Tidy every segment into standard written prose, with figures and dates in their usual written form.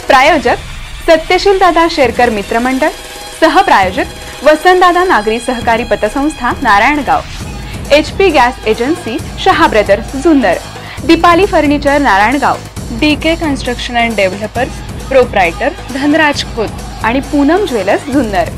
प्रायोजक सत्यशील दादा शेरकर मित्रमंडळ, सहप्रायोजक वसंतदादा नागरी सहकारी पतसंस्था Narayangaon, HP gas agency Shah brothers Junnar, Deepali furniture Narayangaon, DK construction and developers proprietor Dhanraj Khot आणि पूनम ज्वेलर्स जुन्नर।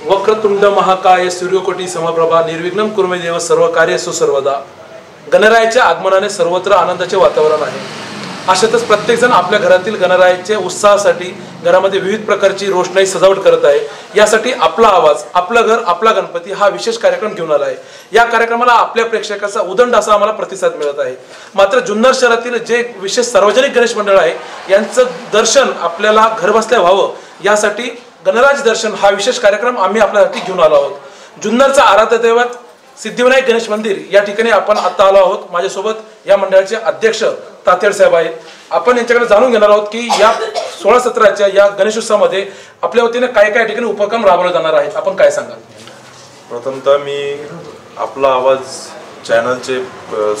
वक्रतुंड महाकाय सूर्यकोटी समप्रभा निर्विघ्नं कुरु मे देव सर्व कार्येषु सर्वदा। गणरायाच्या आगमनाने सर्वत्र आनंदाचे वातावरण आहे। अशातच प्रत्येक जण आपल्या घरातील गणरायाच्या उत्साहासाठी घरामध्ये विविध प्रकारची रोषणाई सजावट करत आहे। यासाठी आपला आवाज आपला घर आपला गणपती हा विशेष कार्यक्रम घेऊन आला आहे। या कार्यक्रमाला आपल्या प्रेक्षकांचा उदंड असा आम्हाला प्रतिसाद मिळत आहे। मात्र जुन्नर शहरातील जे विशेष सार्वजनिक गणेश मंडळ आहे यांचं दर्शन आपल्याला घरबसल्या व्हावं यासाठी गणराज दर्शन हा विशेष कार्यक्रम आम्ही आपल्यासाठी घेऊन आलो आहोत। जुन्नरचा आराध्य दैवत सिद्धिविनायक गणेश मंदिर या ठिकाणी आपण आता आलो आहोत। माझ्यासोबत या मंडळाचे अध्यक्ष तातेड साहेब आहेत। आपण यांच्याकडे जाणून घेणार आहोत की या 16-17च्या या गणेशोत्सवामध्ये आपल्या वतीने काय काय ठिकाणी उपक्रम राबवले जाणार आहेत। आपण काय सांगाल? प्रथमतः मी आपला आवाज चॅनलचे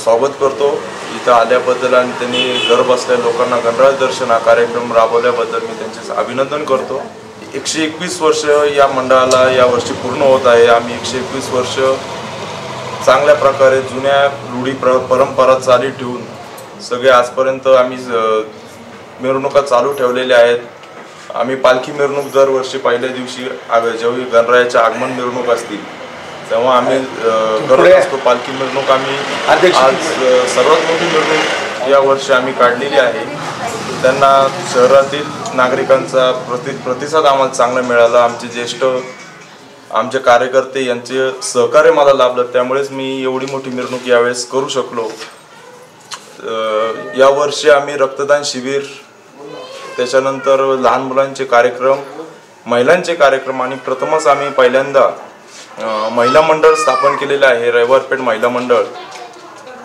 स्वागत करतो इथं आल्याबद्दल आणि त्यांनी घर बसल्या लोकांना गणराज दर्शन हा कार्यक्रम राबवल्याबद्दल मी त्यांचे अभिनंदन करतो। 121 वर्ष या मंडळाला यावर्षी पूर्ण होत आहे। आम्ही 121 वर्ष चांगल्या प्रकारे जुन्या रूढी परंपरा चालू ठेवून सगळे आजपर्यंत आम्ही मिरवणुका चालू ठेवलेल्या आहेत। आम्ही पालखी मिरवणूक दरवर्षी पहिल्या दिवशी जेव्हा गणरायाचे आगमन मिरवणूक असतील तेव्हा आम्ही करत असतो। पालखी मिरवणूक आम्ही आज सर्वात मोठी मिरवणूक या वर्षी आम्ही काढलेली आहे। त्यांना शहरातील नागरिकांचा प्रतिसाद आम्हाला चांगला मिळाला। आमचे ज्येष्ठ आमचे कार्यकर्ते यांचे सहकार्य मला लाभलं, त्यामुळेच मी एवढी मोठी मिरवणूक यावेळेस करू शकलो। या वर्षी आम्ही रक्तदान शिबिर, त्याच्यानंतर लहान मुलांचे कार्यक्रम, महिलांचे कार्यक्रम आणि प्रथमच आम्ही पहिल्यांदा महिला मंडळ स्थापन केलेले आहे, रविवारपेठ महिला मंडळ।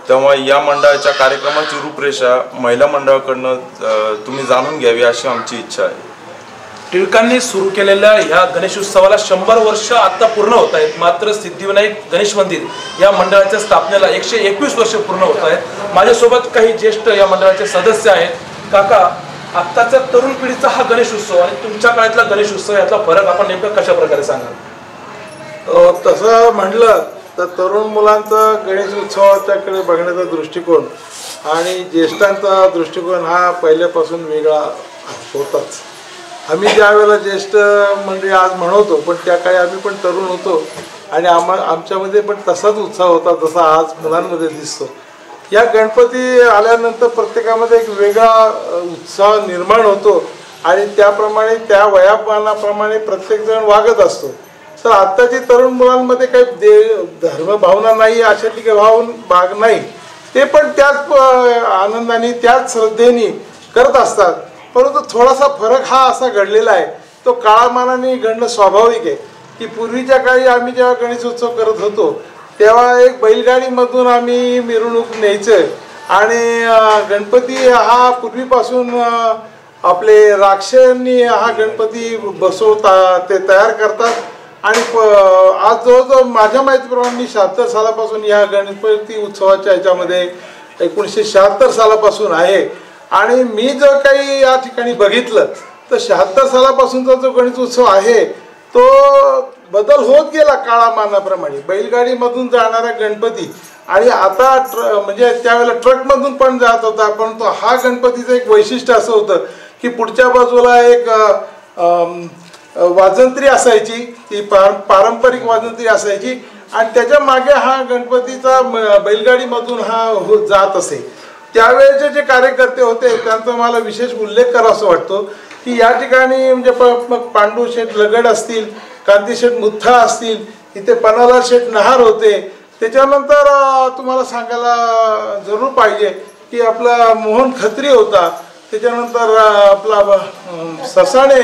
तेव्हा या मंडळाच्या कार्यक्रमाची रूपरेषा महिला मंडळाकडून तुम्ही जाणून घ्यावी अशी आमची इच्छा आहे। टिळकांनी सुरू केलेल्या ह्या गणेशोत्सवाला 100 वर्ष आता पूर्ण होत आहेत। मात्र सिद्धिविनायक गणेश मंदिर या मंडळाच्या स्थापनेला 121 वर्ष पूर्ण होत आहेत। माझ्यासोबत काही ज्येष्ठ या मंडळाचे सदस्य आहेत। काका, आत्ताच्या तरुण पिढीचा हा गणेशोत्सव आणि तुमच्या काळातला गणेशोत्सव यातला फरक आपण नेमका कशा प्रकारे सांगाल? तसं म्हटलं तर तरुण मुलांचा गणेश उत्सवाच्याकडे बघण्याचा दृष्टिकोन आणि ज्येष्ठांचा दृष्टिकोन हा पहिल्यापासून वेगळा होताच। आम्ही ज्या वेळेला ज्येष्ठ मंडळी आज म्हणतो, पण त्या काळी आम्ही पण तरुण होतो आणि आमच्यामध्ये पण तसाच उत्साह होता जसा आज मुलांमध्ये दिसतो। या गणपती आल्यानंतर प्रत्येकामध्ये एक वेगळा उत्साह निर्माण होतो आणि त्याप्रमाणे त्या वयामानाप्रमाणे प्रत्येकजण वागत असतो। तर आत्ताची तरुण मुलांमध्ये काही धर्मभावना नाही, अशातली काही भाग नाही। ते पण त्याच आनंदाने त्याच श्रद्धेने करत असतात। परंतु थोडासा फरक हा असा घडलेला आहे, तो काळामानाने घडणं स्वाभाविक आहे की पूर्वीच्या काळी आम्ही जेव्हा गणेश उत्सव करत होतो तेव्हा एक बैलगाडीमधून आम्ही मिरवणूक न्यायचं आणि गणपती हा पूर्वीपासून आपले राक्षसांनी हा गणपती बसवता ते तयार करतात आणि आज जवळजवळ माझ्या माहितीप्रमाणे मी 76 सालापासून या गणपती उत्सवाच्या ह्याच्यामध्ये 1976 सालापासून आहे आणि मी जर काही या ठिकाणी बघितलं तर 76 सालापासूनचा जो गणेश उत्सव आहे तो बदल होत गेला काळामानाप्रमाणे. बैलगाडीमधून जाणारा गणपती आणि आता म्हणजे त्यावेळेला ट्रकमधून पण जात होता, परंतु हा गणपतीचं एक वैशिष्ट्य असं होतं की पुढच्या बाजूला एक वाजंत्री असायची, ती पारंपरिक वाजंत्री असायची आणि त्याच्या मागे हा गणपतीचा बैलगाडीमधून हा जात असे. त्यावेळेचे जे कार्यकर्ते होते त्यांचा मला विशेष उल्लेख करावासा वाटतो की या ठिकाणी म्हणजे पांडू शेठ लगड असतील, कांती शेठ मुथा असतील, इथे पन्नालाल शेठ नहार होते. त्याच्यानंतर तुम्हाला सांगायला जरूर पाहिजे की आपला मोहन खत्री होता, त्याच्यानंतर आपला ससाणे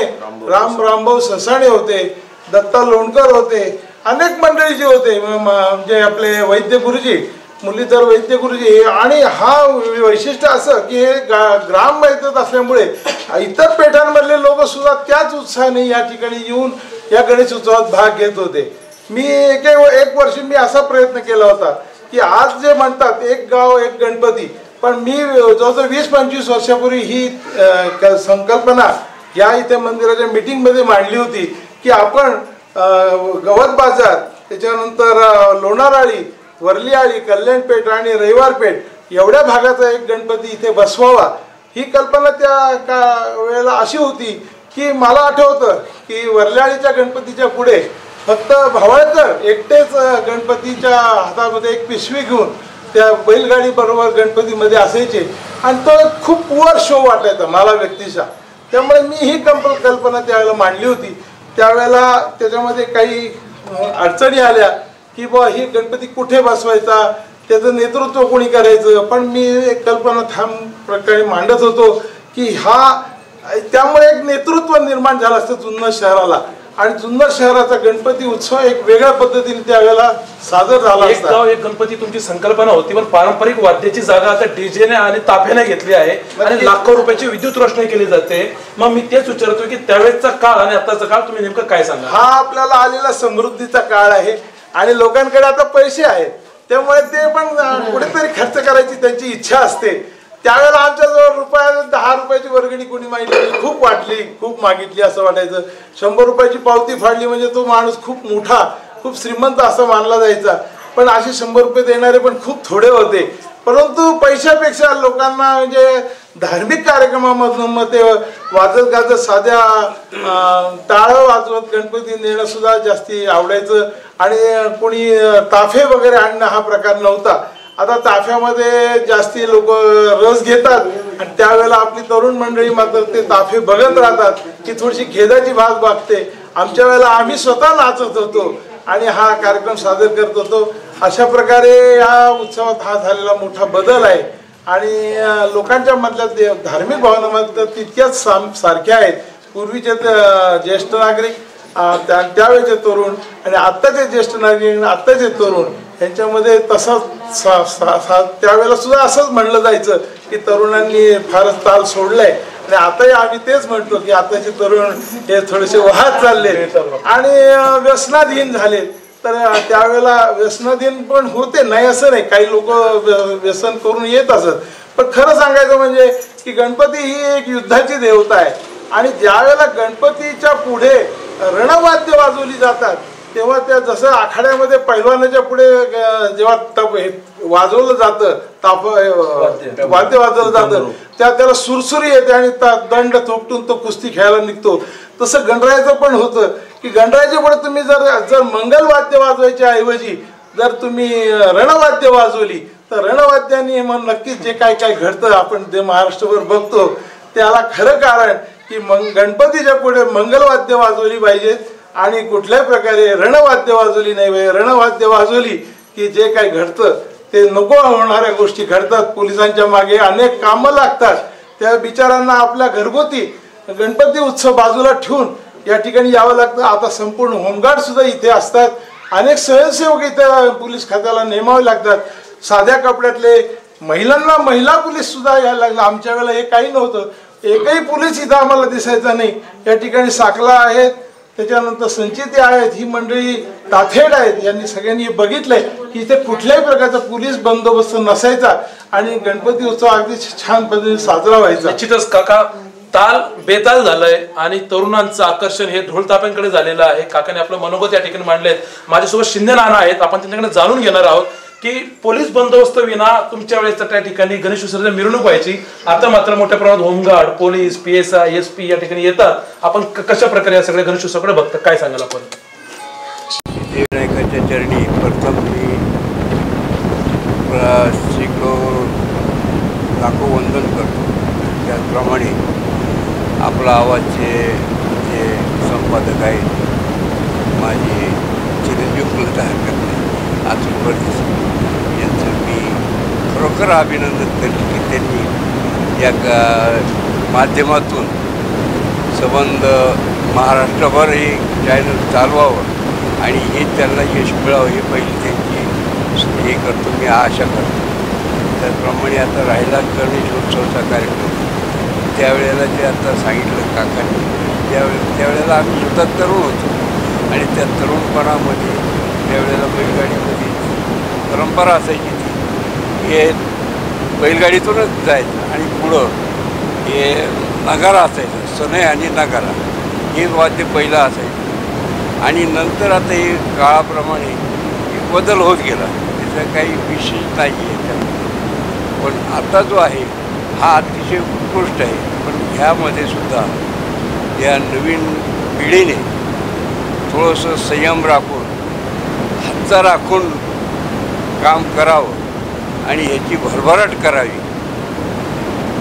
रामभाऊ ससाणे होते, दत्ता लोणकर होते, अनेक मंडळी जे होते म्हणजे आपले वैद्य गुरुजी मुरलीधर वैद्य गुरुजी. आणि हा वैशिष्ट्य असं की हे ग्राम मैदान असल्यामुळे इतर पेठांमधले लोक सुद्धा त्याच उत्साहाने या ठिकाणी येऊन या गणेश उत्सवात भाग घेत होते. मी एक वर्षी मी असा प्रयत्न केला होता की आज जे म्हणतात एक गाव एक गणपती, पण मी जवळजवळ 20-25 वर्षापूर्वी ही संकल्पना या इथे मंदिराच्या मीटिंगमध्ये मांडली होती की आपण गवत बाजार, त्याच्यानंतर लोणाराळी, वर्लीआळी, कल्याणपेठ आणि रविवारपेठ एवढ्या भागाचा एक गणपती इथे बसवावा. ही कल्पना त्या वेळेला अशी होती की मला आठवतं की वर्ल्याळीच्या गणपतीच्या पुढे फक्त भावाळकर एकटेच गणपतीच्या हातामध्ये एक पिशवी घेऊन त्या बैलगाडी बरोबर गणपतीमध्ये असायचे आणि तो खूप पुअर शो वाटायचा मला व्यक्तिशः. त्यामुळे मी ही कल्पना त्यावेळेला मांडली होती. त्यावेळेला त्याच्यामध्ये काही अडचणी आल्या की बुवा ही गणपती कुठे बसवायचा, त्याचं नेतृत्व कोणी करायचं, पण मी एक कल्पना ठाम प्रकारे मांडत होतो की त्यामुळे एक नेतृत्व निर्माण झालं असतं जुन्नर शहराला आणि जुन्नर शहराचा गणपती उत्सव एक वेगळ्या पद्धतीने त्यावेळेला साजरा झाला असता. एक गाव एक गणपती तुमची संकल्पना होती, पण पारंपरिक वाद्याची जागा आता डीजेने आणि ताफ्याने घेतली आहे आणि लाखो रुपयाची विद्युत रोषणाई केली जाते. मग मी तेच विचारतो की त्यावेळेचा काळ आणि आताचा काळ तुम्ही नेमकं काय सांगा? हा आपल्याला आलेला समृद्धीचा काळ आहे आणि लोकांकडे आता पैसे आहेत, त्यामुळे ते पण कुठेतरी खर्च करायची त्यांची इच्छा असते. त्यावेळेला आमच्याजवळ ₹10 रुपयाची वर्गणी कोणी मागितली, खूप वाटली, खूप मागितली असं वाटायचं. 100 रुपयाची पावती फाडली म्हणजे तो माणूस खूप मोठा, खूप श्रीमंत असं मानला जायचा. पण असे 100 रुपये देणारे पण खूप थोडे होते. परंतु पैशापेक्षा लोकांना म्हणजे धार्मिक कार्यक्रमामधून मग ते वाजत गाजत साध्या टाळं वाजवत गणपती नेणं सुद्धा जास्ती आवडायचं आणि कोणी ताफे वगैरे आणणं हा प्रकार नव्हता. आता ताफ्यामध्ये जास्ती लोक रस घेतात आणि त्यावेळेला आपली तरुण मंडळी मात्र ते ताफे बघत राहतात की थोडीशी खेदाची भाग वागते. आमच्या वेळेला आम्ही स्वतः नाचत होतो आणि हा कार्यक्रम सादर करत होतो. अशा प्रकारे या उत्सवात हा झालेला मोठा बदल आहे आणि लोकांच्या मधल्या धार्मिक भावना मात्र तितक्याच सारख्या आहेत. पूर्वीचे ज्येष्ठ नागरिक, त्यावेळेचे तरुण आणि आत्ताचे ज्येष्ठ नागरिक, आत्ताचे तरुण यांच्यामध्ये तसाच त्यावेळेला सुद्धा असंच म्हणलं जायचं की तरुणांनी फारच ताल सोडलाय आणि आताही आम्ही तेच म्हणतो की आताचे तरुण हे थोडेसे वाहत चालले आणि व्यसनाधीन झाले. तर त्यावेळेला व्यसनाधीन पण होते, नाही असं नाही, काही लोक व्यसन करून येत असत. पण खरं सांगायचं म्हणजे की गणपती ही एक युद्धाची देवता आहे आणि ज्यावेळेला गणपतीच्या पुढे रणवाद्य वाजवली जातात तेव्हा त्या जसं आखाड्यामध्ये पैलवानाच्या पुढे जेव्हा वाजवलं जातं, वाद्य वाजवलं जातं, त्याला सुरसुरी येते आणि दंड थोपटून तो कुस्ती खेळायला निघतो. तसं गणरायाचं पण होतं की गणरायाच्या पुढे तुम्ही जर मंगलवाद्य वाजवायच्या ऐवजी जर तुम्ही रणवाद्य वाजवली तर रणवाद्याने मग नक्कीच जे काय काय घडतं आपण जे महाराष्ट्रभर बघतो त्याला खरं कारण की गणपतीच्या पुढे मंगलवाद्य वाजवली पाहिजेत आणि कुठल्याही प्रकारे रणवाद्य वाजवली नाही पाहिजे. रणवाद्य वाजवली की जे काही घडतं ते नको होणाऱ्या गोष्टी घडतात. पोलिसांच्या मागे अनेक कामं लागतात, त्या बिचारांना आपल्या घरगुती गणपती उत्सव बाजूला ठेवून या ठिकाणी यावं लागतं. आता संपूर्ण होमगार्ड सुद्धा इथे असतात. अनेक स्वयंसेवक इथे पोलीस खात्याला नेमावे लागतात. साध्या कपड्यातले महिलांना महिला पोलीस सुद्धा यायला लागला. आमच्या वेळेला हे काही नव्हतं. एकही पोलीस इथं आम्हाला दिसायचा नाही. या ठिकाणी साकला आहेत, त्याच्यानंतर संचिती आहेत, ही मंडळी ताथेड आहेत. यांनी सगळ्यांनी बघितलंय की इथे कुठल्याही प्रकारचा पोलीस बंदोबस्त नसायचा आणि गणपती उत्सव अगदी छान पद्धतीने साजरा व्हायचा. निश्चितच काका, ताल बेताल झालंय आणि तरुणांचं आकर्षण हे ढोलताप्यांकडे झालेलं आहे. काकाने आपलं मनोगत या ठिकाणी मांडलेत. माझ्यासोबत शिंदे नाना आहेत. आपण त्यांच्याकडे जाणून घेणार आहोत की पोलीस बंदोबस्त विना तुमच्या वेळेस त्या ठिकाणी गणेश विसर्जन मिरवणूक व्हायची. आता मात्र मोठ्या प्रमाणात होमगार्ड, पोलीस, PSI, SP या ठिकाणी येतात. आपण कशा प्रकारे या सगळ्या गणेश उत्सवाकडे बघता, काय सांगाल आपण? विनायकाच्या चरणी प्रथम मी शेकडो लाखो वंदन करतो. त्याचप्रमाणे आपला आवाजचे जे संपादक आहेत माझे चिरंजीव बोलता हरकत नाही, अतुल परदेशी, यांचं मी खरोखर अभिनंदन करतो की त्यांनी या माध्यमातून संबंध महाराष्ट्रभर हे चॅनल चालवावं आणि हे त्यांना यश मिळावं हे पहिली त्यांची हे करतो मी, आशा करतो. त्याचप्रमाणे आता राहिला गणेशोत्सवाचा कार्यक्रम, त्यावेळेला जे आता सांगितलं काकांनी, त्यावेळेला आम्ही सुद्धा तरुण होतो आणि त्या तरुणपणामध्ये त्यावेळेला बैलगाडीमध्ये परंपरा असायची ती, हे बैलगाडीतूनच जायचं आणि पुढं हे नगारा असायचं, सनई आणि नगारा हे वाद्य पहिलं असायचं आणि नंतर आता हे काळाप्रमाणे बदल होत गेला, त्याचं काही विशेष नाही आहे त्यामध्ये. पण आता जो आहे हा अतिशय उत्कृष्ट आहे. पण ह्यामध्ये सुद्धा या नवीन पिढीने थोडंसं संयम राखून, हातचा राखून काम करावं आणि ह्याची भरभराट करावी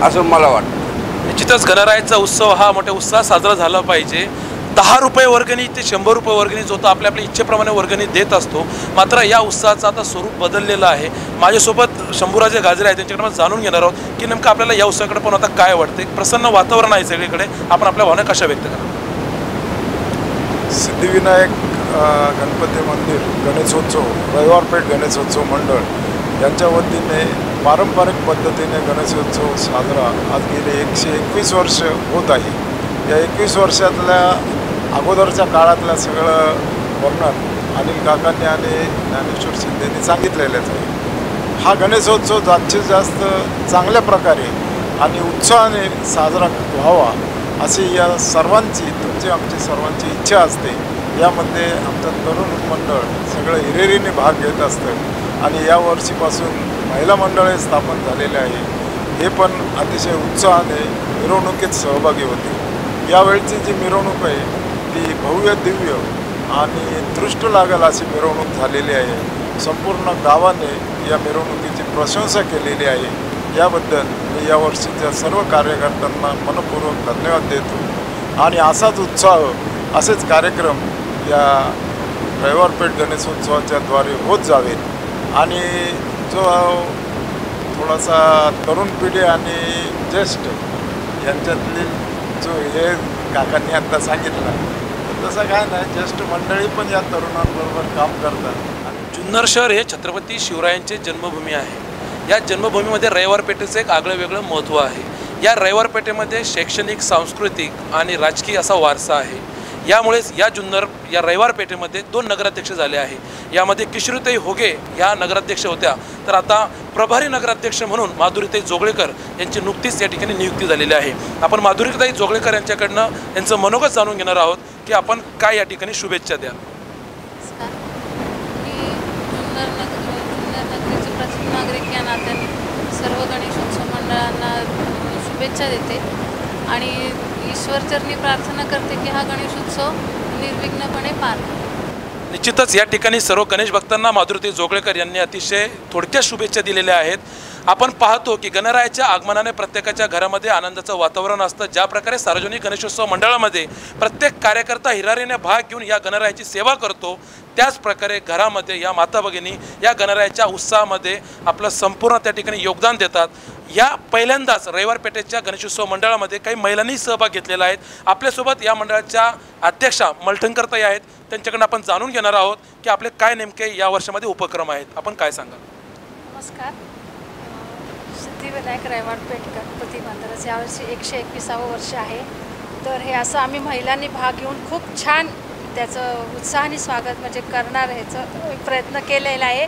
असं मला वाटतं. निश्चितच गणरायाचा उत्सव हा मोठ्या उत्साहात साजरा झाला पाहिजे. 10 रुपये वर्गणी ते 100 रुपये वर्गणी जो आपल्या आपल्या इच्छेप्रमाणे वर्गणी देत असतो. मात्र या उत्सवाचं आता स्वरूप बदललेलं आहे. माझ्यासोबत शंभूराजे गाजरे आहेत, त्यांच्याकडे आपण जाणून घेणार आहोत की नेमकं आपल्याला या उत्सवाकडे पण आता काय वाटतं. एक प्रसन्न वातावरण आहे सगळीकडे. आपण आपल्या भावना कशा व्यक्त करा? सिद्धिविनायक गणपती मंदिर गणेशोत्सव, रविवारपेठ गणेशोत्सव मंडळ यांच्या वतीने पारंपरिक पद्धतीने गणेशोत्सव साजरा आज गेले 121 वर्ष होत आहे. या 21 वर्षातल्या अगोदरच्या काळातलं सगळं वर्णन अनिल काकांनी आणि ज्ञानेश्वर शिंदेंनी सांगितलेलंच आहे. हा गणेशोत्सव जास्तीत जास्त चांगल्या प्रकारे आणि उत्साहाने साजरा व्हावा अशी या सर्वांची, तुमची आमची सर्वांची इच्छा असते. यामध्ये आमचं तरुण मंडळ सगळं हिरिरीने भाग घेत असतं आणि या वर्षीपासून महिला मंडळे स्थापन झालेले आहे. हे पण अतिशय उत्साहाने मिरवणुकीत सहभागी होते. यावेळची जी मिरवणूक आहे ती भव्य दिव्य आणि दृष्ट लागेल अशी मिरवणूक झालेली आहे. संपूर्ण गावाने या मिरवणुकीची प्रशंसा केलेली आहे. याबद्दल मी यावर्षीच्या सर्व कार्यकर्त्यांना मनपूर्वक धन्यवाद देतो आणि असाच उत्साह, असेच कार्यक्रम या रविवारपेठ गणेशोत्सवाच्या द्वारे होत जावेत आणि जो थोडासा तरुण पिढी आणि ज्येष्ठ यांच्यातली जो हे काकांनी आता सांगितलं तसं काय नाही, ज्येष्ठ मंडळी पण या तरुणांबरोबर काम करतात. जुन्नर शहर हे छत्रपती शिवरायांचे जन्मभूमी आहे. या जन्मभूमीमध्ये रविवार पेठेचं एक आगळं वेगळं महत्त्व आहे. या रविवार पेठेमध्ये शैक्षणिक, सांस्कृतिक आणि राजकीय असा वारसा आहे. यामुळेच या जुन्नर या रविवार पेठेमध्ये 2 नगराध्यक्ष झाले आहे. यामध्ये किशोरीताई होगे ह्या नगराध्यक्ष होत्या, तर आता प्रभारी नगराध्यक्ष म्हणून माधुरीताई जोगळेकर यांची नुकतीच या ठिकाणी नियुक्ती झालेली आहे. आपण माधुरीताई जोगळेकर यांच्याकडनं यांचं मनोगत जाणून घेणार आहोत की आपण काय या ठिकाणी शुभेच्छा द्याल. नगरीचे प्रथम नागरिक या नात्याने सर्व गणेशोत्सव मंडळांना शुभेच्छा देते आणि ईश्वरचरणी प्रार्थना करते की हा गणेशोत्सव निर्विघ्नपणे पार. निश्चितच या ठिकाणी सर्व गणेश भक्तांना माधुरीताई जोगळेकर यांनी अतिशय थोडक्यात शुभेच्छा दिलेल्या आहेत. आपण पाहतो की गणरायाच्या आगमनाने प्रत्येकाच्या घरामध्ये आनंदाचं वातावरण असतं. ज्या प्रकारे सार्वजनिक गणेशोत्सव मंडळामध्ये प्रत्येक कार्यकर्ता हिरारीने भाग घेऊन या गणरायाची सेवा करतो, त्याच प्रकारे घरामध्ये या माता भगिनी या गणरायाच्या उत्साहामध्ये आपलं संपूर्ण त्या ठिकाणी योगदान देतात. या पहिल्यांदाच रविवार पेठेच्या गणेशोत्सव मंडळामध्ये काही महिलांनी सहभाग घेतलेला आहे. आपल्यासोबत या मंडळाच्या अध्यक्षा मलठणकरताई आहेत. त्यांच्याकडून आपण जाणून घेणार आहोत की आपले काय नेमके या वर्षामध्ये उपक्रम आहेत. आपण काय सांगाल? नमस्कार. सिद्धिविनायक रविवार पेठ गणपती मंदिराचं यावर्षी 121वं वर्ष आहे. तर हे असं आम्ही महिलांनी भाग घेऊन खूप छान त्याचं उत्साहाने स्वागत म्हणजे करणार ह्याचं प्रयत्न केलेला आहे.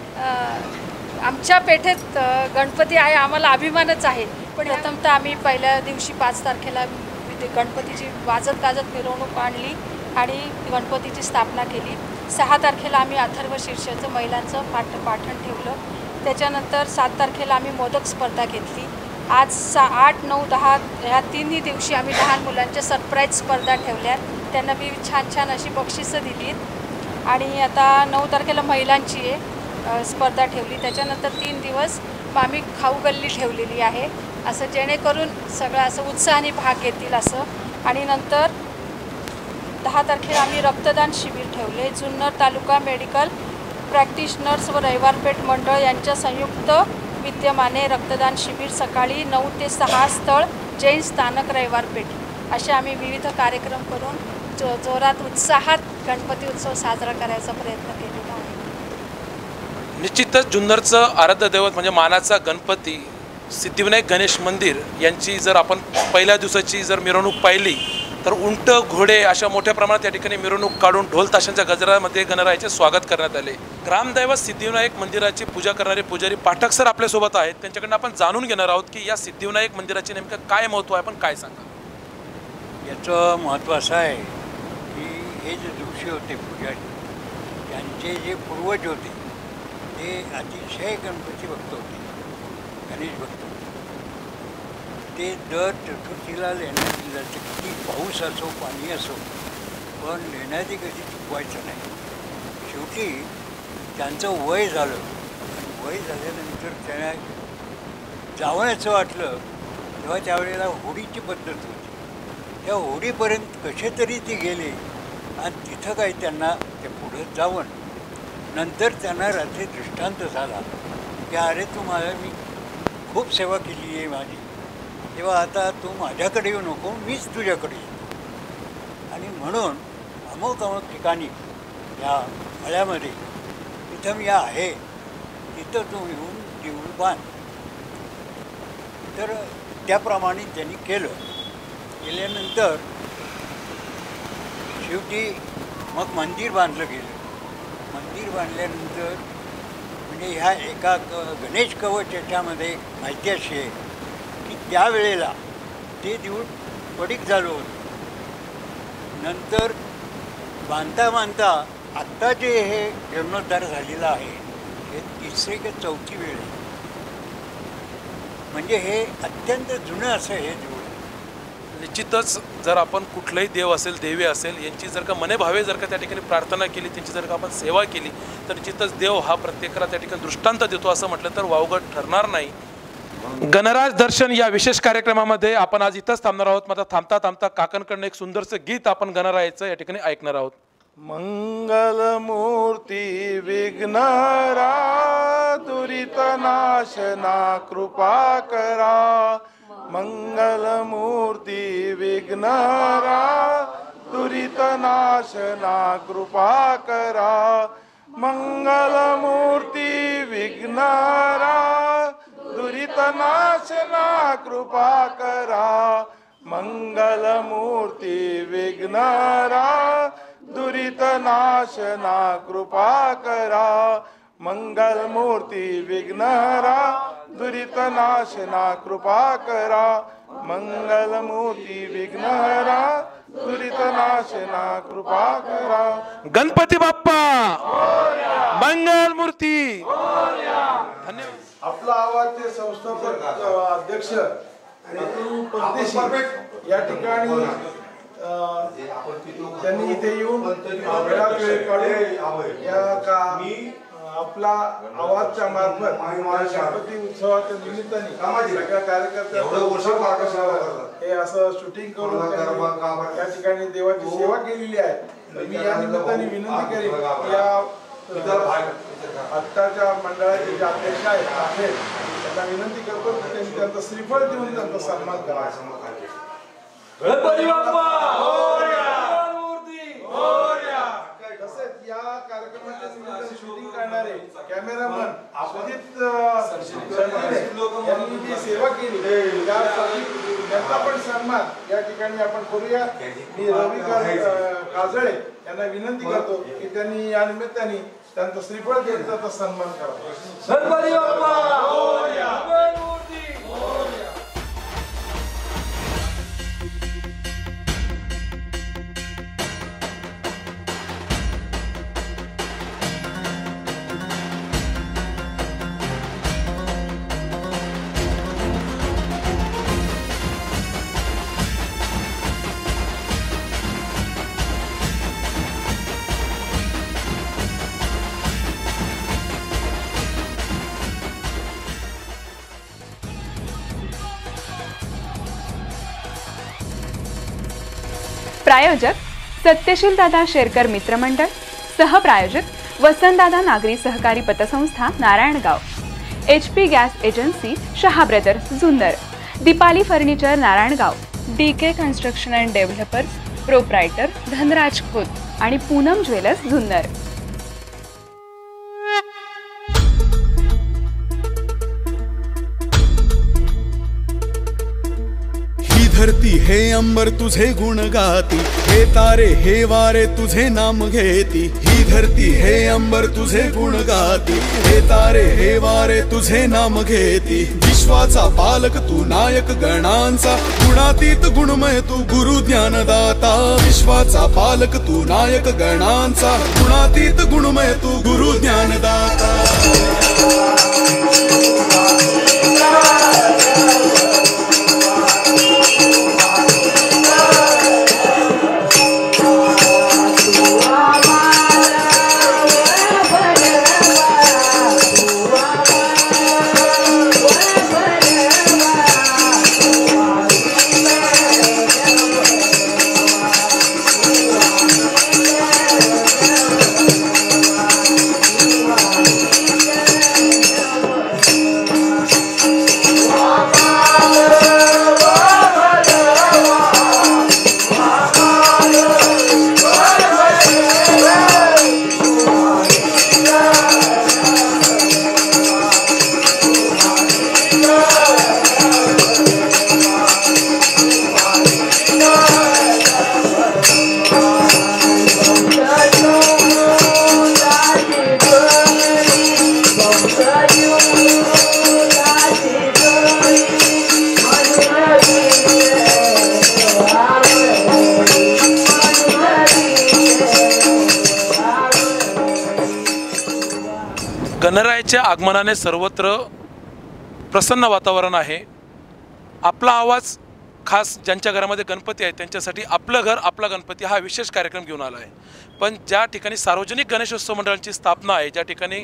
आमच्या पेठेत गणपती आहे, आम्हाला अभिमानच आहे. पण प्रथमतः आम्ही पहिल्या दिवशी 5 तारखेला गणपतीची वाजत गाजत मिरवणूक आणली आणि गणपतीची स्थापना केली. 6 तारखेला आम्ही अथर्व शीर्षाचं महिलांचं पाठण ठेवलं. त्याच्यानंतर 7 तारखेला आम्ही मोदक स्पर्धा घेतली. आज 8, 9, 10 ह्या तिन्ही दिवशी आम्ही लहान मुलांच्या सरप्राईज स्पर्धा ठेवल्यात. त्यांना मी छान अशी बक्षिसं दिलीत. आणि आता 9 तारखेला महिलांची स्पर्धा ठेवली. त्याच्यानंतर 3 दिवस आम्ही खाऊ गल्ली ठेवलेली आहे, असं जेणेकरून सगळं असं उत्साहाने भाग घेतील असं. आणि नंतर 10 तारखेला आम्ही रक्तदान शिबिर ठेवले. जुन्नर तालुका मेडिकल प्रॅक्टिशनर्स व रविवार पेठ मंडळ यांच्या संयुक्त विद्यमाने रक्तदान शिबिर सकाळी 9 ते 6 स्थळ जैन स्थानक रविवार पेठ असे आम्ही विविध कार्यक्रम करून जोरात उत्साहात गणपती उत्सव साजरा करायचा प्रयत्न केलेला आहे. निश्चितच जुन्नरचं आराध्य दैवत म्हणजे मानाचा गणपती सिद्धिविनायक गणेश मंदिर यांची जर आपण पहिल्या दिवसाची जर मिरवणूक पाहिली तर उंट घोडे अशा मोठ्या प्रमाणात या ठिकाणी मिरवणूक काढून ढोल ताशांच्या गजरामध्ये गणरायाचे स्वागत करण्यात आले. ग्रामदैवत सिद्धिविनायक मंदिराची पूजा करणारे पुजारी पाठक सर आपल्यासोबत आहेत. त्यांच्याकडून आपण जाणून घेणार आहोत की या सिद्धिविनायक मंदिराचे नेमकं काय महत्त्व आहे. आपण काय सांगा? याचं महत्त्व असं आहे की हे जे ऋषी होते पुजारी त्यांचे जे पूर्वज होते ते अतिशय गणपती भक्त होते, गणेश भक्त. ते दर चतुर्थीला लेण्यात जायचं. किती पाऊस असो पाणी असो पण लेण्याची कधी चुकवायचं नाही. शेवटी त्यांचं वय झालं आणि वय झाल्यानंतर त्यांना जावयाचं वाटलं तेव्हा त्यावेळेला होडीची पद्धत होती. त्या होडीपर्यंत कसे तरी ते गेले आणि तिथं काही त्यांना ते पुढं जावं. नंतर त्यांना रात्री दृष्टांत झाला की अरे तू मी खूप सेवा केली आहे माझी, तेव्हा आता तू माझ्याकडे येऊ नको, मीच तुझ्याकडे येतो. आणि म्हणून अमुक ठिकाणी या मळ्यामध्ये तिथं मी आहे तिथं तू येऊन देऊळ बांध. तर त्याप्रमाणे त्यांनी केल्यानंतर शेवटी मग मंदिर बांधलं गेलं. मंदिर बांधल्यानंतर म्हणजे ह्या एका गणेश कवच याच्यामध्ये माहिती अशी आहे की त्यावेळेला ते देऊळ पडीक झालं होतं. नंतर बांधता आत्ता जे हे जीर्णोद्धार झालेलं आहे हे 3री की 4थी वेळ आहे. म्हणजे हे अत्यंत जुनं असं हे देऊळ. निश्चितच जर आपण कुठलाही देव असेल देवी असेल यांची जर का मनेभावे जर का त्या ठिकाणी प्रार्थना केली, त्यांची जर का आपण सेवा केली तर निश्चितच देव हा प्रत्येकाला त्या ठिकाणी दृष्टांत देतो असं म्हटलं तर वावगं ठरणार नाही. गणराज दर्शन या विशेष कार्यक्रमामध्ये आपण आज इथंच थांबणार आहोत. मात्र थांबता काकांकडनं एक सुंदरसं गीत आपण गणरायाचं या ठिकाणी ऐकणार आहोत. मंगलमूर्ती विघ्नहरा दुरित नाशना कृपा करा. मंगलमूर्ती विघ्नहरा दुरित नाशना कृपा करा. मंगलमूर्ती विघ्नहरा दुरित नाशना कृपा करा. मंगलमूर्ती विघ्नहरा दुरित नाशना कृपा करा. मंगलमूर्ती विघ्नहरा दुरित नाशना कृपा करा. मंगलमूर्ती विघ्नहरा दुरित नाशना कृपा करा. गणपती बाप्पा मंगलमूर्ती. धन्यवाद. आपला आवाजचे संस्थापक अध्यक्ष अतुल परदेशी या ठिकाणी त्यांनी इथे येऊन वेळात वेळ काढून या आपला आवाजच्या मार्फत गणपती उत्सवाच्या निमित्ताने सगळ्या कार्यकर्त्यांना हे असं शूटिंग करून या ठिकाणी देवाची सेवा केलेली आहे. मी या निमित्ताने विनंती करेन या आत्ताच्या मंडळाचे जे अध्यक्ष आहेत त्यांना विनंती करतो की त्यांनी त्यांचा श्रीफळ देऊन त्यांचा सन्मान करावा. तसेच या कार्यक्रमाचे शूटिंग करणारे कॅमेरामन सुजित यांनी जी सेवा केली त्यासाठी त्यांचा पण सन्मान या ठिकाणी आपण करूया. मी रवी काजळे यांना विनंती करतो की त्यांनी या निमित्ताने त्यांचा श्रीफळ देऊन त्यांचा सन्मान करावा. प्रायोजक सत्यशील दादा शेरकर मित्रमंडळ, सहप्रायोजक वसंतदादा नागरी सहकारी पतसंस्था Narayangaon, HP gas agency Shah brothers Junnar, Deepali furniture Narayangaon, DK construction and developers proprietor Dhanraj Khot आणि पूनम ज्वेलर्स जुन्नर. धरती हे अंबर तुझे गुण गाती, हे तारे हे वारे तुझे नाम घेती. ही धरती हे अंबर तुझे गुण गाती, हे तारे हे वारे तुझे नाम घेती. विश्वाचा पालक तू नायक गणांचा, गुणातीत गुणमय तू गुरु ज्ञानदाता. विश्वाचा पालक तू नायक गणांचा, गुणातीत गुणमय तू गुरु ज्ञानदाता. गणरायाच्या आगमनाने सर्वत्र प्रसन्न वातावरण आहे. आपला आवाज खास ज्यांच्या घरामध्ये गणपती आहे त्यांच्यासाठी आपलं घर आपला गणपती हा विशेष कार्यक्रम घेऊन आला आहे. पण ज्या ठिकाणी सार्वजनिक गणेशोत्सव मंडळांची स्थापना आहे, ज्या ठिकाणी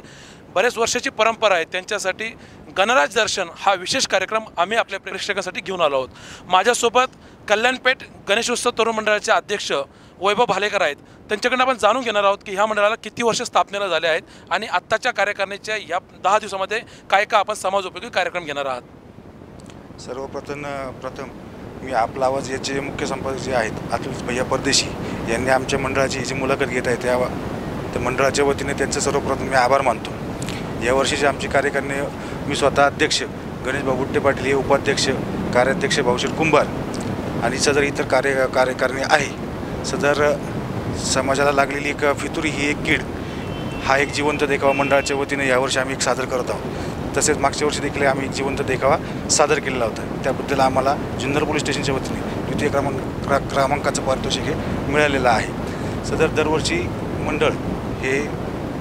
बरेच वर्षाची परंपरा आहे, त्यांच्यासाठी गणराज दर्शन हा विशेष कार्यक्रम आम्ही आपल्या प्रेक्षकांसाठी घेऊन आलो आहोत. माझ्यासोबत कल्याणपेठ गणेशोत्सव तरुण मंडळाचे अध्यक्ष वैभव भालेकर आहेत. त्यांच्याकडून आपण जाणून घेणार आहोत की ह्या मंडळाला किती वर्ष स्थापनेला झाले आहेत आणि आत्ताच्या कार्यकारिणीच्या या 10 दिवसामध्ये काय काय आपण समाजोपयोगी कार्यक्रम घेणार आहात. प्रथम मी आपला आवाज याचे मुख्य संपादक जे आहेत अतुल भैया परदेशी यांनी आमच्या मंडळाची जी मुलाखत घेत आहे त्या मंडळाच्या वतीने त्यांचे सर्वप्रथम मी आभार मानतो. यावर्षीची आमची कार्यकारिणी मी स्वतः अध्यक्ष गणेश भाऊ गुट्टे पाटील हे उपाध्यक्ष, कार्याध्यक्ष भाऊशेठ कुंभार आणि सदर इतर कार्यकारिणी आहे. सदर समाजाला लागलेली एक फितुरी ही एक कीड हा एक जिवंत देखावा मंडळाच्या वतीने यावर्षी आम्ही एक सादर करत आहोत. तसेच मागच्या वर्षी देखील आम्ही एक जिवंत देखावा सादर केलेला होता. त्याबद्दल आम्हाला जुन्नर पोलीस स्टेशनच्या वतीने द्वितीय क्रमांकाचं पारितोषिक हे मिळालेलं आहे. सदर दरवर्षी मंडळ हे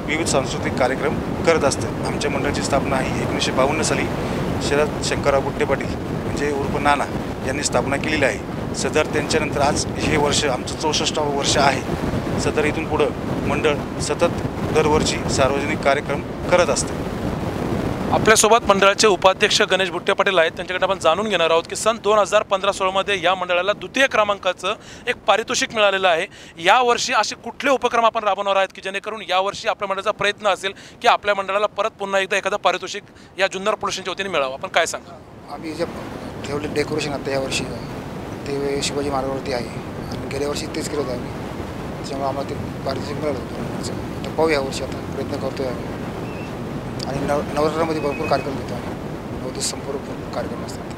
विविध सांस्कृतिक कार्यक्रम करत असतं. आमच्या मंडळाची स्थापना ही 1952 साली शरद शंकरराव गुट्टे पाटील म्हणजे उर्फ नाना यांनी स्थापना केलेली आहे. सदर त्यांच्यानंतर आज हे वर्ष आमचं 64वं वर्ष आहे. सदर इथून पुढं मंडळ सतत दरवर्षी सार्वजनिक कार्यक्रम करत असते. आपल्यासोबत मंडळाचे उपाध्यक्ष गणेश बुट्टे पाटील आहेत. त्यांच्याकडे आपण जाणून घेणार आहोत की सन 2015-16 मध्ये या मंडळाला द्वितीय क्रमांकाचं एक पारितोषिक मिळालेलं आहे. यावर्षी असे कुठले उपक्रम आपण राबवणार आहेत की जेणेकरून यावर्षी आपल्या मंडळाचा प्रयत्न असेल की आपल्या मंडळाला परत पुन्हा एकदा एखादं पारितोषिक या जुन्नर पोलिसांच्या वतीने मिळावं? आपण काय सांगा? आम्ही जे ठेवले डेकोरेशन आता यावर्षी ते शिवाजी मार्गावरती आहे आणि गेल्या वर्षी तेच केलं होतं आम्ही, त्याच्यामुळे आम्हाला ते पारितोषिक मिळालं होतं. तर पाहू यावर्षी आता प्रयत्न करतो आहे आम्ही. आणि नवरात्रामध्ये भरपूर कार्यक्रम घेतो आम्ही, 9 दिवस संपूर्ण कार्यक्रम असतात.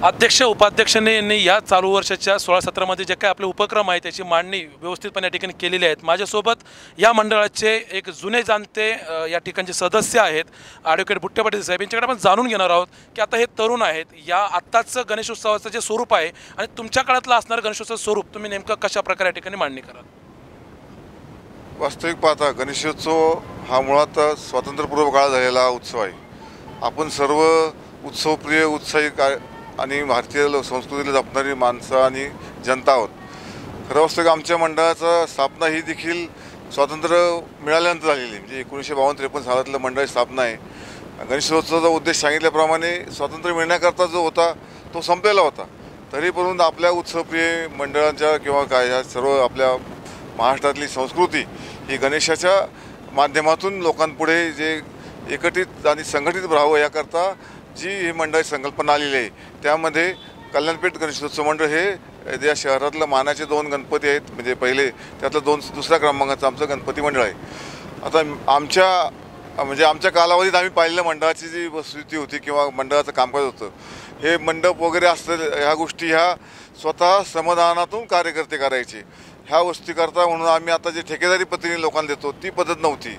अध्यक्ष उपाध्यक्षांनी यांनी या चालू वर्षाच्या 16-17 जे काही आपले उपक्रम आहेत त्याची मांडणी व्यवस्थितपणे या ठिकाणी केलेली आहेत. माझ्यासोबत या मंडळाचे एक जुने जाणते या ठिकाणचे सदस्य आहेत ॲडव्होकेट बुट्टे पाटील साहेब. यांच्याकडे आपण जाणून घेणार आहोत की आता हे तरुण आहेत, या आत्ताचं गणेशोत्सवाचं जे स्वरूप आहे आणि तुमच्या काळातलं असणारं गणेशोत्सव स्वरूप तुम्ही नेमकं कशा प्रकारे या ठिकाणी मांडणी कराल? वास्तविक पाहता गणेशोत्सव हा मुळात स्वातंत्र्यपूर्व काळ झालेला उत्सव आहे. आपण सर्व उत्सवप्रिय उत्साही आणि भारतीय संस्कृतीला जपणारी माणसं आणि जनता आहोत. खरं वास्तविक आमच्या मंडळाचा स्थापना ही देखील स्वातंत्र्य मिळाल्यानंतर झालेली, म्हणजे 1952-53 सालातलं मंडळाची स्थापना आहे. गणेशोत्सवाचा उद्देश सांगितल्याप्रमाणे स्वातंत्र्य मिळण्याकरता जो होता तो संपलेला होता. तरी परंतु आपल्या उत्सवप्रिय मंडळांच्या किंवा काय ह्या सर्व आपल्या महाराष्ट्रातली संस्कृती ही गणेशाच्या माध्यमातून लोकांपुढे जे एकत्रित आणि संघटित राहावं याकरता जी ही मंडळाची संकल्पना आलेली आहे, त्यामध्ये कल्याणपेठ गणेशोत्सव मंडळ हे या शहरातलं मानाचे 2 गणपती आहेत. म्हणजे पहिले त्यातलं दुसऱ्या क्रमांकाचं आमचं गणपती मंडळ आहे. आता आमच्या कालावधीत आम्ही पाहिलेल्या मंडळाची जी वस्तुस्थिती होती किंवा मंडळाचं कामकाज होतं, हे मंडप वगैरे असलेल्या ह्या गोष्टी ह्या स्वतः श्रमदानातून कार्यकर्ते करायचे. ह्या वस्तूकरता म्हणून आम्ही आता जे ठेकेदारी पद्धतीने लोकांना देतो ती पद्धत नव्हती.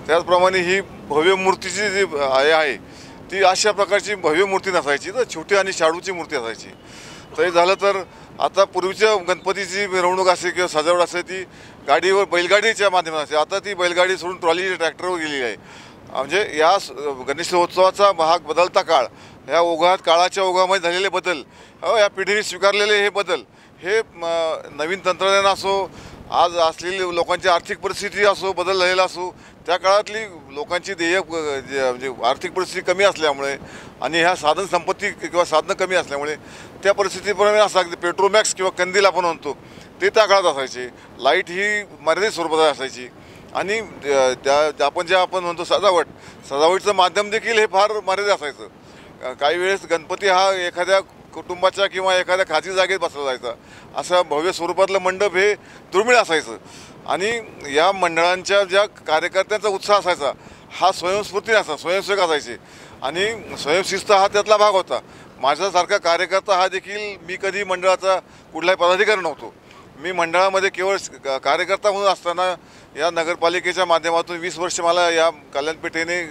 त्याचप्रमाणे ही भव्य मूर्तीची जी आहे ती अशा प्रकारची भव्य मूर्ती नसायची, तर छोटी आणि शाडूची मूर्ती असायची. तरी झालं तर आता पूर्वीच्या गणपतीची मिरवणूक असेल किंवा सजावट असेल ती गाडीवर बैलगाडीच्या माध्यमात असते. आता ती बैलगाडी सोडून ट्रॉली ट्रॅक्टरवर गेलेली आहे. म्हणजे या गणेशोत्सवाचा भाग बदलता काळ, ह्या ओघात काळाच्या ओघामध्ये झालेले बदल, या पिढीने स्वीकारलेले हे बदल, हे नवीन तंत्रज्ञान असो, आज असलेली लोकांची आर्थिक परिस्थिती असो, बदल झालेला असो, त्या काळातली लोकांची म्हणजे आर्थिक परिस्थिती कमी असल्यामुळे आणि ह्या साधन संपत्ती किंवा साधनं कमी असल्यामुळे त्या परिस्थितीप्रमाणे असं अगदी पेट्रोमॅक्स किंवा कंदील आपण म्हणतो ते त्या काळात असायचे. लाईट ही मर्यादित स्वरूपात असायची आणि आपण म्हणतो सजावटीचं माध्यम देखील हे फार मर्यादित असायचं. काही वेळेस गणपती हा एखाद्या कुटुंबाच्या किंवा एखाद्या खाजगी जागेत बसला जायचा. असं भव्य स्वरूपातलं मंडप हे दुर्मिळ असायचं. आणि या मंडळांच्या ज्या कार्यकर्त्यांचा उत्साह असायचा हा स्वयंस्फूर्ती स्वयंसेवक असायचे आणि स्वयंशिस्त हा त्यातला भाग होता. माझ्यासारखा कार्यकर्ता हा देखील, मी कधी मंडळाचा कुठलाही पदाधिकारी नव्हतो. मी मंडळामध्ये केवळ कार्यकर्ता म्हणून असताना या नगरपालिकेच्या माध्यमातून 20 वर्ष मला या कल्याणपेठेने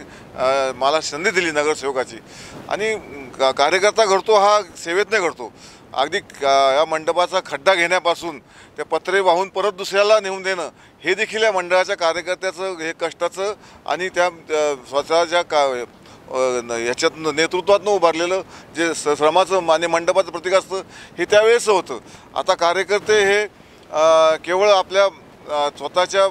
मला संधी दिली नगरसेवकाची. आणि कार्यकर्ता घडतो हा सेवेतने घडतो. अगदी या मंडपाचा खड्डा घेण्यापासून त्या पत्रे वाहून परत दुसऱ्याला नेऊन देणं हे देखील या मंडळाच्या कार्यकर्त्याचं हे कष्टाचं आणि त्या स्वतःच्या ह्याच्यात नेतृत्वातनं उभारलेलं जे श्रमाचं आणि मंडपाचं प्रतीक असतं हे त्यावेळेस होतं. आता कार्यकर्ते हे केवळ आपल्या स्वतःच्या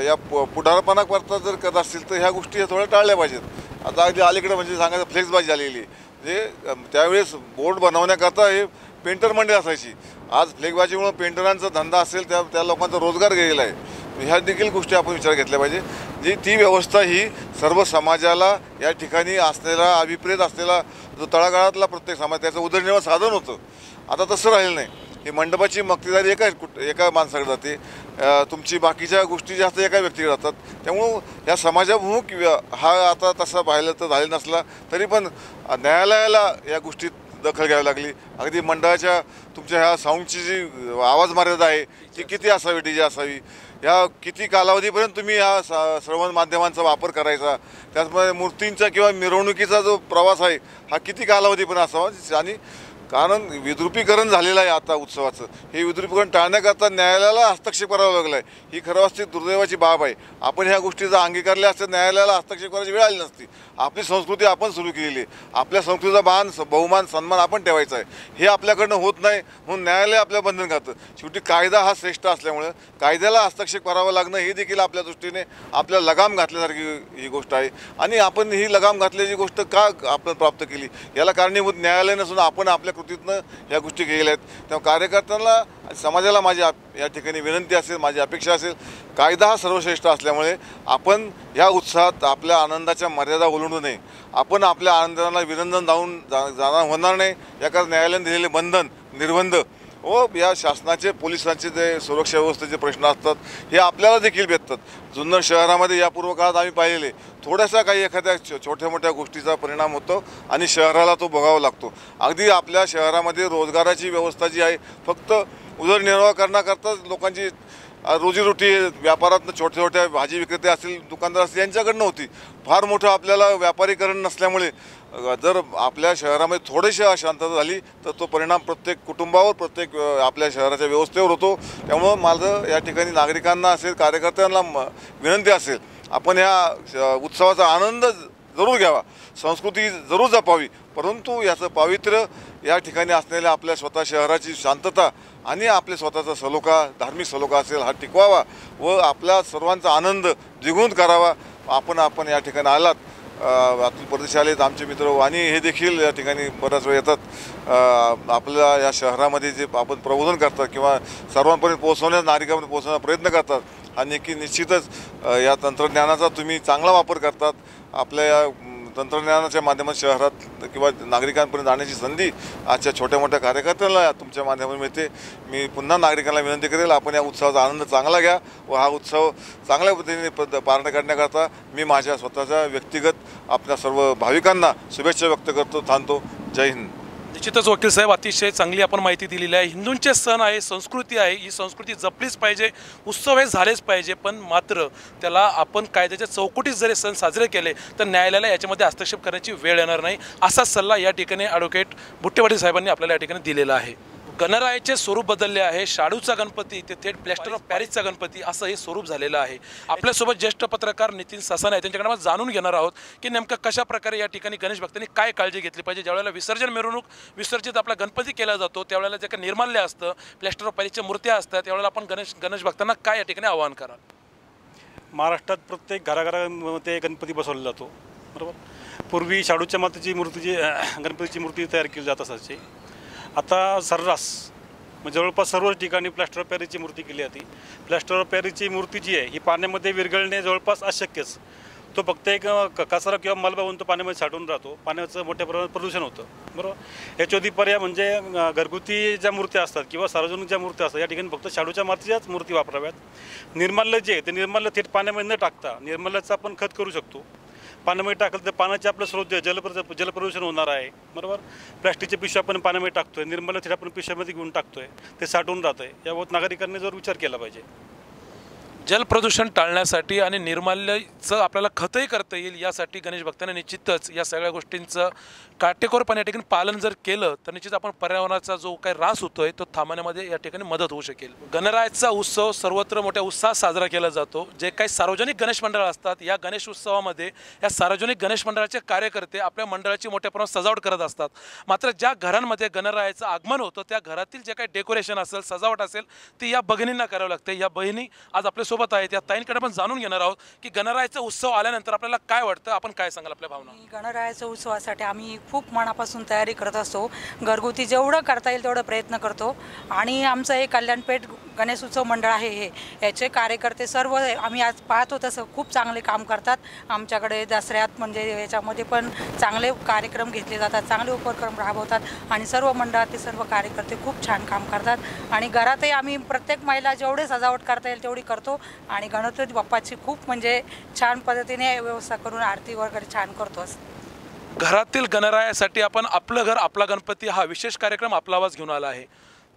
या पुढारपणाकरता जर करत असतील तर ह्या गोष्टी थोड्या टाळल्या पाहिजेत. आता अगदी अलीकडे म्हणजे सांगायचं फ्लेक्सबाजी झालेली, म्हणजे त्यावेळेस बोर्ड बनवण्याकरता हे पेंटर मंडळी असायची. आज फ्लेक्सबाजीमुळं पेंटरांचा धंदा असेल त्या लोकांचा रोजगार गेलेला आहे. ह्या देखील गोष्टी आपण विचार घेतल्या पाहिजे. जी ती व्यवस्था ही सर्व समाजाला या ठिकाणी असलेला अभिप्रेत असलेला जो तळागाळातला प्रत्येक समाज त्याचं उदरनिर्वाह साधन होतं. आता तसं राहिलं नाही. ही मंडपाची मक्तेदारी एका माणसाकडे जाते, तुमची बाकीच्या गोष्टी ज्या असतात एका व्यक्तीकडे जातात. त्यामुळं या समाजाभिमुख हा आता तसा पाहिलं तर झालेला नसला तरी पण न्यायालयाला या गोष्टीत दखल घ्यावी लागली. अगदी मंडळाच्या तुमच्या ह्या साऊंडची जी आवाज मर्यादा आहे ती किती असावी, डीजे असावी, ह्या किती कालावधीपर्यंत तुम्ही ह्या श्रवण माध्यमांचा वापर करायचा, त्याचप्रमाणे मूर्तींचा किंवा मिरवणुकीचा जो प्रवास आहे हा किती कालावधीपर्यंत असावा. आणि कारण विद्रुपीकरण झालेलं आहे आता उत्सवाचं. हे विद्रुपीकरण टाळण्याकरता न्यायालयाला हस्तक्षेप करावा लागला आहे. ही खरं वास्तव दुर्दैवाची बाब आहे. आपण ह्या गोष्टीचा अंगीकारल्या असता न्यायालयाला हस्तक्षेप करायची वेळ आली नसती. आपली संस्कृती आपण सुरू केलेली आहे. आपल्या संस्कृतीचा बहुमान सन्मान आपण ठेवायचा आहे. हे आपल्याकडनं होत नाही म्हणून न्यायालय आपल्या बंधन करतं. शेवटी कायदा हा श्रेष्ठ असल्यामुळे कायद्याला हस्तक्षेप करावा लागणं हे देखील आपल्या दृष्टीने आपल्या लगाम घातल्यासारखी ही गोष्ट आहे. आणि आपण ही लगाम घातल्याची गोष्ट का आपण प्राप्त केली याला कारणीभूत न्यायालय नसून आपण आपल्या कृतीतनं ह्या गोष्टी केलेल्या आहेत. तेव्हा कार्यकर्त्यांना समाजाला माझी या ठिकाणी विनंती असेल, माझी अपेक्षा असेल, कायदा हा सर्वश्रेष्ठ असल्यामुळे आपण ह्या उत्साहात आपल्या आनंदाच्या मर्यादा ओलांडू नये. आपण आपल्या आनंदाला विरंजन जाणार होणार नाही याकरता न्यायालयाने दिलेले बंधन निर्बंध व या शासनाचे पोलिसांचे जे सुरक्षा व्यवस्थेचे प्रश्न असतात हे आपल्याला देखील भेटतात. जुन्नर शहरामध्ये यापूर्व काळात आम्ही पाहिलेले थोड्याशा काही एखाद्या छोट्या मोठ्या गोष्टीचा परिणाम होतो आणि शहराला तो भोगावा लागतो. अगदी आपल्या शहरामध्ये रोजगाराची व्यवस्था जी आहे फक्त उदरनिर्वाह करण्याकरताच लोकांची रोजीरोटी व्यापारातनं छोट्या छोट्या भाजी विक्रेते असतील, दुकानदार असतील यांच्याकडनं होती. फार मोठं आपल्याला व्यापारीकरण नसल्यामुळे जर आपल्या शहरामध्ये थोडीशी अशांतता झाली तर तो परिणाम प्रत्येक कुटुंबावर, प्रत्येक आपल्या शहराच्या व्यवस्थेवर होतो. त्यामुळं माझं या ठिकाणी नागरिकांना असेल, कार्यकर्त्यांना विनंती असेल, आपण ह्या उत्सवाचा आनंद जरूर घ्यावा, संस्कृती जरूर जपावी, परंतु याचं पावित्र्य या ठिकाणी असलेल्या आपल्या स्वतः शहराची शांतता आणि आपले स्वतःचा सलोखा, धार्मिक सलोखा असेल हा टिकवावा व आपल्या सर्वांचा आनंद द्विगुणित करावा. आपण या ठिकाणी आलात, अतुल परदेशी आलेत आमचे मित्र आणि हे देखील या ठिकाणी बऱ्याच वेळ येतात. आपल्या या शहरामध्ये जे आपण प्रबोधन करतात किंवा सर्वांपर्यंत पोहोचवण्यास, नागरिकांपर्यंत पोहोचवण्याचा प्रयत्न करतात आणि निश्चितच या तंत्रज्ञानाचा तुम्ही चांगला वापर करतात. आपल्या या तंत्रज्ञानाच्या माध्यमात शहरात किंवा नागरिकांपर्यंत जाण्याची संधी आजच्या छोट्या मोठ्या कार्यकर्त्यांना तुमच्या माध्यमातून मिळते. मी पुन्हा नागरिकांना विनंती करेल, आपण या उत्सवाचा आनंद चांगला घ्या व हा उत्सव चांगल्या पद्धतीने पार करण्याकरता मी माझ्या स्वतःच्या व्यक्तिगत आपल्या सर्व भाविकांना शुभेच्छा व्यक्त करतो. थांबतो. जय हिंद. निश्चितच वकील साहेब अतिशय चांगली आपण माहिती दिलेली आहे. हिंदूंचे सण आहे, संस्कृती आहे, ही संस्कृती जपलीच पाहिजे, उत्सव हे झालेच पाहिजे, पण मात्र त्याला आपण कायद्याच्या चौकटीत जरी सण साजरे केले तर न्यायालयाला याच्यामध्ये हस्तक्षेप करण्याची वेळ येणार नाही, असा सल्ला या ठिकाणी ॲडव्होकेट बुट्टेवाडी साहेबांनी आपल्याला या ठिकाणी दिलेला आहे. गणरायाचे स्वरूप बदलले आहे. शाडूचा गणपती ते थेट प्लॅस्टर ऑफ पॅरिसचा गणपती असं हे स्वरूप झालेलं आहे. आपल्यासोबत ज्येष्ठ पत्रकार नितीन सासन आहे, त्यांच्याकडे आपण जाणून घेणार आहोत की नेमकं कशा प्रकारे या ठिकाणी गणेश भक्तांनी काय काळजी घेतली पाहिजे. ज्यावेळेला विसर्जन मिरवणूक विसर्जित आपला गणपती केला जातो त्यावेळेला जे काही निर्माल्य असतं, प्लॅस्टर ऑफ पॅरिसच्या मूर्त्या असतात, त्यावेळेला आपण गणेश भक्तांना काय या ठिकाणी आवाहन कराल? महाराष्ट्रात प्रत्येक घराघरामध्ये गणपती बसवला जातो, बरोबर. पूर्वी शाडूच्या मातेची गणपतीची मूर्ती तयार केली जात असायची. आता सर्रास जवळपास सर्व ठिकाणी प्लॅस्टर ऑफ पॅरिसची मूर्ती केली जाते. प्लॅस्टर ऑफ पॅरिसची मूर्ती जी आहे ही पाण्यामध्ये विरघळणे जवळपास अशक्यच. तो फक्त एक कचरा किंवा मलबा होऊन तो पाण्यामध्ये साठून राहतो. पाण्याचं मोठ्या प्रमाणात प्रदूषण होतं, बरोबर. याच्यावरती पर्याय म्हणजे घरगुती ज्या मूर्त्या असतात किंवा सार्वजनिक ज्या मूर्त्या असतात या ठिकाणी फक्त शाडूच्या मातीच्याच मूर्ती वापराव्यात. निर्माल्य जे आहे ते निर्माल्य थेट पाण्यामध्ये न टाकता निर्माल्याचं आपण खत करू शकतो. पाण्यामध्ये टाकलं तर पाण्याचे आपलं स्रोत जलप्रदूषण होणार आहे, बरोबर. प्लॅस्टिकचे पिशव्या आपण पाण्यामध्ये टाकतोय, निर्माल्य थेट आपण पिशव्यामध्ये घेऊन टाकतोय, ते साठवून राहत आहे. याबाबत नागरिकांनी जर विचार केला पाहिजे. जलप्रदूषण टाळण्यासाठी आणि निर्माल्याचं आपल्याला खतही करता येईल यासाठी गणेश भक्तांनी निश्चितच या सगळ्या गोष्टींचं काटेकोरपणे या ठिकाणी पालन जर केलं तर निश्चित आपण पर्यावरणाचा जो काही ऱ्हास होतोय तो थांबण्यामध्ये या ठिकाणी मदत होऊ शकेल. गणरायाचा उत्सव सर्वत्र मोठ्या उत्साहात साजरा केला जातो. जे काही सार्वजनिक गणेश मंडळ असतात या गणेश उत्सवामध्ये या सार्वजनिक गणेश मंडळाचे कार्यकर्ते आपल्या मंडळाची मोठ्या प्रमाणात सजावट करत असतात. मात्र ज्या घरांमध्ये गणरायाचं आगमन होतं त्या घरातील जे काही डेकोरेशन असेल, सजावट असेल ती या भगिनींना करावं लागते. या बहिणी आज आपल्या सोबत आहेत. या ताईंकडे आपण जाणून घेणार आहोत की गणरायाचा उत्सव आल्यानंतर आपल्याला काय वाटतं, आपण काय सांगाल आपल्या भावना? गणरायाच्या उत्सवासाठी आम्ही खूप मनापासून तयारी करत असतो. घरगुती जेवढं करता येईल तेवढं प्रयत्न करतो. आणि आमचं हे कल्याणपेठ गणेश उत्सव मंडळ आहे, याचे कार्यकर्ते सर्व आम्ही आज पाहतो तसं खूप चांगले काम करतात. आमच्याकडे दसऱ्यात म्हणजे याच्यामध्ये पण चांगले कार्यक्रम घेतले जातात, चांगले उपक्रम राबवतात आणि सर्व मंडळातील सर्व कार्यकर्ते खूप छान काम करतात. आणि घरातही आम्ही प्रत्येक महिला जेवढे सजावट करता येईल तेवढी करतो आणि गणपती बाप्पाची खूप म्हणजे छान पद्धतीने व्यवस्था करून आरती वगैरे छान करतो. घरातील गणरायासाठी आपण आपलं घर आपला गणपती हा विशेष कार्यक्रम आपला आवाज घेऊन आला आहे.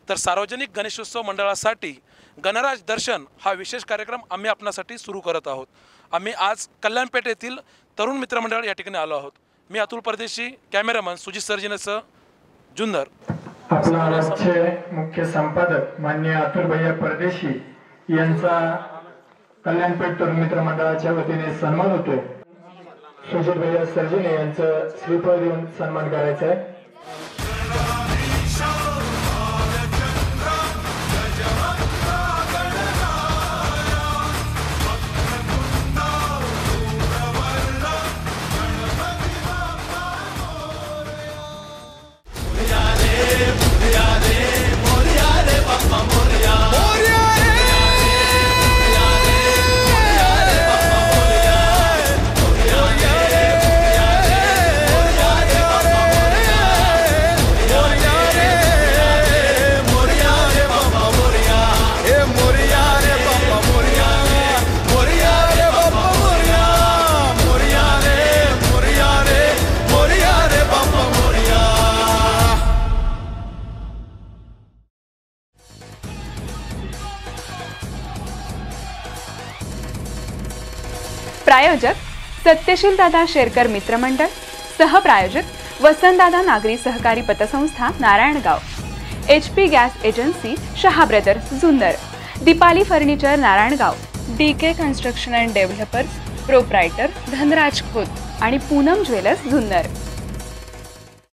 तर सार्वजनिक गणेशोत्सव मंडळासाठी गणराज दर्शन हा विशेष कार्यक्रम आम्ही आपणासाठी सुरू करत आहोत. आम्ही आज कल्याणपेठ येथील तरुण मित्रमंडळ या ठिकाणी आलो आहोत. मी अतुल परदेशी, कॅमेरामन सुजित सर्जिनसह, जुन्नर. आपला आवाजचे मुख्य संपादक माननीय अतुल भैया परदेशी यांचा कल्याणपेठ तरुण मित्र मंडळाच्या वतीने सन्मान होतोय। सुजित भैया सर्जिने यांचं श्रीफळ देऊन सन्मान करायचा आहे। प्रायोजक सत्यशील दादा शेरकर मित्रमंडळ, सहप्रायोजक वसंतदादा नागरी सहकारी पतसंस्था Narayangaon, HP gas agency Shah brothers Junnar, Deepali furniture Narayangaon, DK construction and developers proprietor Dhanraj Khot आणि पूनम ज्वेलर्स जुन्नर।